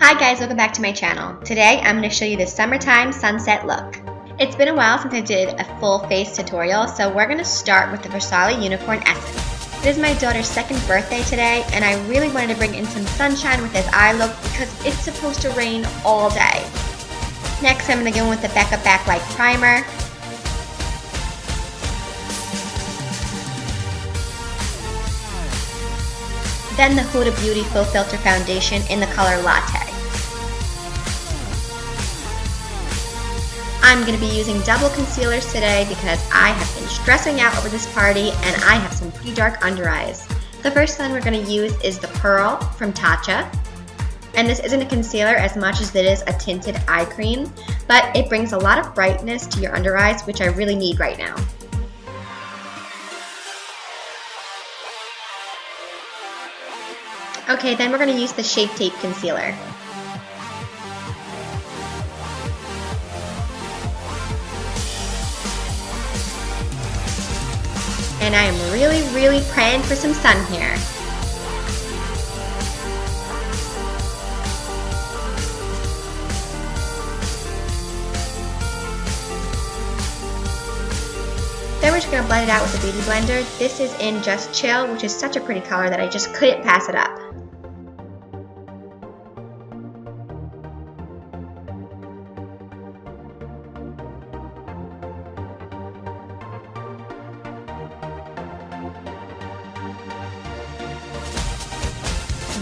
Hi guys, welcome back to my channel. Today I'm going to show you the summertime sunset look. It's been a while since I did a full face tutorial, so we're going to start with the Farsali Unicorn Essence. It is my daughter's second birthday today, and I really wanted to bring in some sunshine with this eye look because it's supposed to rain all day. Next I'm going to go in with the Becca Backlight Primer. Then the Huda Beauty Faux Filter Foundation in the color Latte. I'm going to be using double concealers today because I have been stressing out over this party and I have some pretty dark under eyes. The first one we're going to use is the Pearl from Tatcha. And this isn't a concealer as much as it is a tinted eye cream, but it brings a lot of brightness to your under eyes, which I really need right now. Okay, then we're going to use the Shape Tape Concealer. And I am really praying for some sun here. Then we're just going to blend it out with the Beauty Blender. This is in Just Chill, which is such a pretty color that I just couldn't pass it up.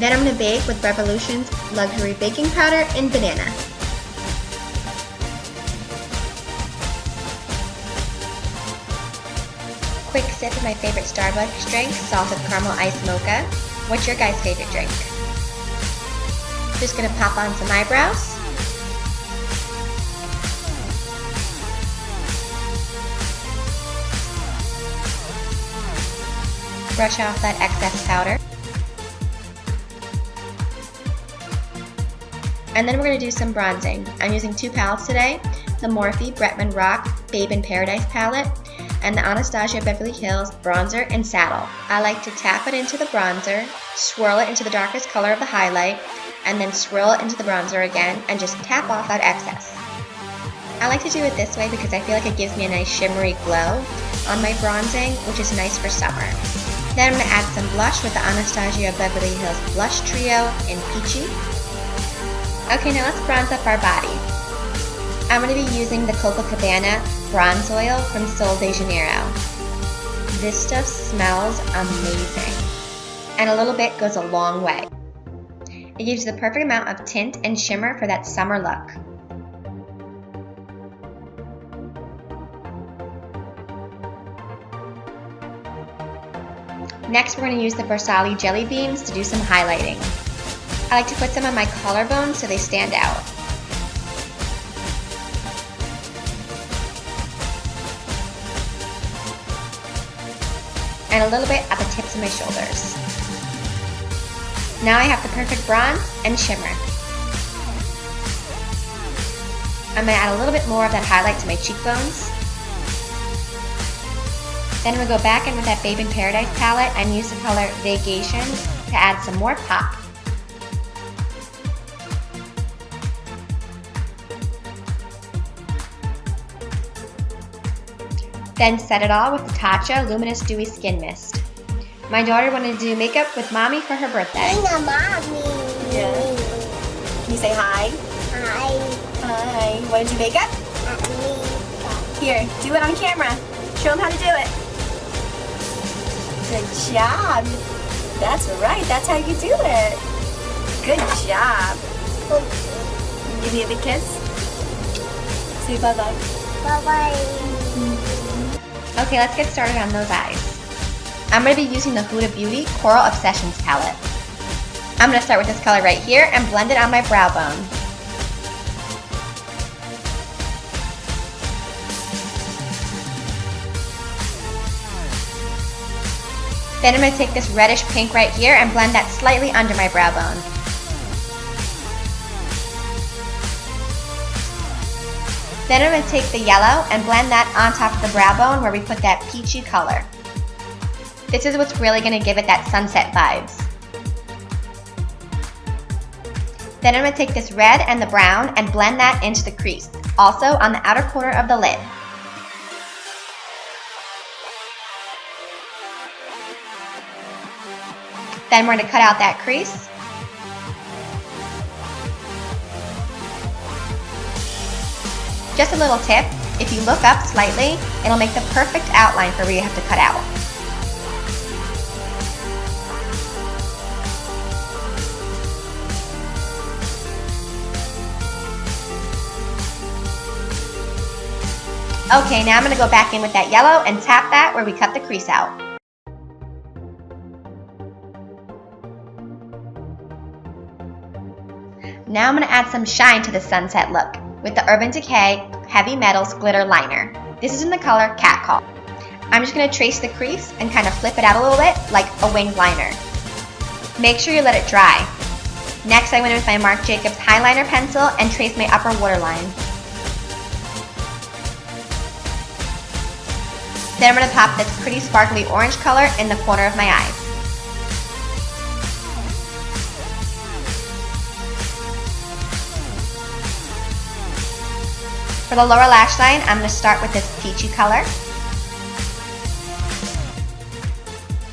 Then I'm going to bake with Revolution's Luxury Baking Powder in Bannana. Quick sip of my favorite Starbucks drink, Salted Caramel Iced Mocha. What's your guys' favorite drink? Just going to pop on some eyebrows. Brush off that excess powder. And then we're going to do some bronzing. I'm using two palettes today, the Morphie Bretman Rock Babe in Paradise palette and the Anastasia Beverly Hills Bronzer and Saddle. I like to tap it into the bronzer, swirl it into the darkest color of the highlight, and then swirl it into the bronzer again and just tap off that excess. I like to do it this way because I feel like it gives me a nice shimmery glow on my bronzing, which is nice for summer. Then I'm going to add some blush with the Anastasia Beverly Hills Blush Trio in Peachy. Okay, now let's bronze up our body. I'm going to be using the Copacobana Bronze Oil from Sol de Janiro. This stuff smells amazing, and a little bit goes a long way. It gives you the perfect amount of tint and shimmer for that summer look. Next, we're going to use the Farsali Jelly Beams to do some highlighting. I like to put some on my collarbones so they stand out. And a little bit at the tips of my shoulders. Now I have the perfect bronze and shimmer. I'm going to add a little bit more of that highlight to my cheekbones. Then we'll go back in with that Babe in Paradise palette and use the color Vacation to add some more pop. Then set it all with the Tatcha Luminous Dewy Skin Mist. My daughter wanted to do makeup with Mommy for her birthday. Mommy. Yeah. Can you say hi? Hi. Hi. Want to do makeup? Here, do it on camera. Show them how to do it. Good job. That's right. That's how you do it. Good job. Give me a big kiss. Say bye-bye. Bye-bye. Okay, let's get started on those eyes. I'm going to be using the Huda Beauty Coral Obsessions palette. I'm going to start with this color right here and blend it on my brow bone. Then I'm going to take this reddish pink right here and blend that slightly under my brow bone. Then I'm going to take the yellow and blend that on top of the brow bone where we put that peachy color. This is what's really going to give it that sunset vibes. Then I'm going to take this red and the brown and blend that into the crease, also on the outer corner of the lid. Then we're going to cut out that crease. Just a little tip, if you look up slightly, it'll make the perfect outline for where you have to cut out. Okay, now I'm going to go back in with that yellow and tap that where we cut the crease out. Now I'm going to add some shine to the sunset look with the Urban Decay Heavy Metals Glitter Liner. This is in the color Catcall. I'm just going to trace the crease and kind of flip it out a little bit like a winged liner. Make sure you let it dry. Next I went in with my Marc Jacobs Highliner pencil and traced my upper waterline. Then I'm going to pop this pretty sparkly orange color in the corner of my eyes. For the lower lash line, I'm going to start with this peachy color.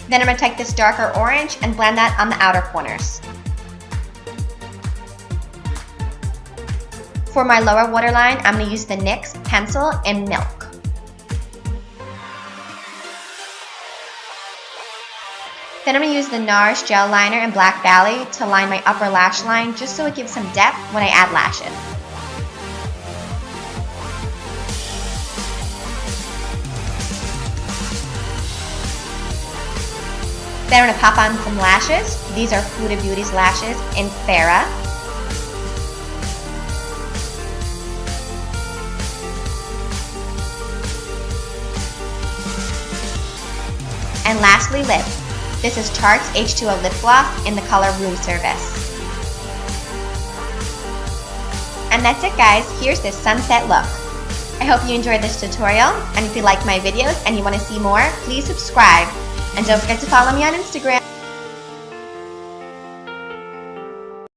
Then I'm going to take this darker orange and blend that on the outer corners. For my lower waterline, I'm going to use the NYX pencil in Milk. Then I'm going to use the Nars gel liner in Black Valley to line my upper lash line just so it gives some depth when I add lashes. Then I'm going to pop on some lashes. These are Huda Beauties lashes in Farah. And lastly, lip. This is Tarte's H2O Lip Gloss in the color Room Service. And that's it guys, here's this sunset look. I hope you enjoyed this tutorial, and if you like my videos and you want to see more, please subscribe. And don't forget to follow me on Instagram.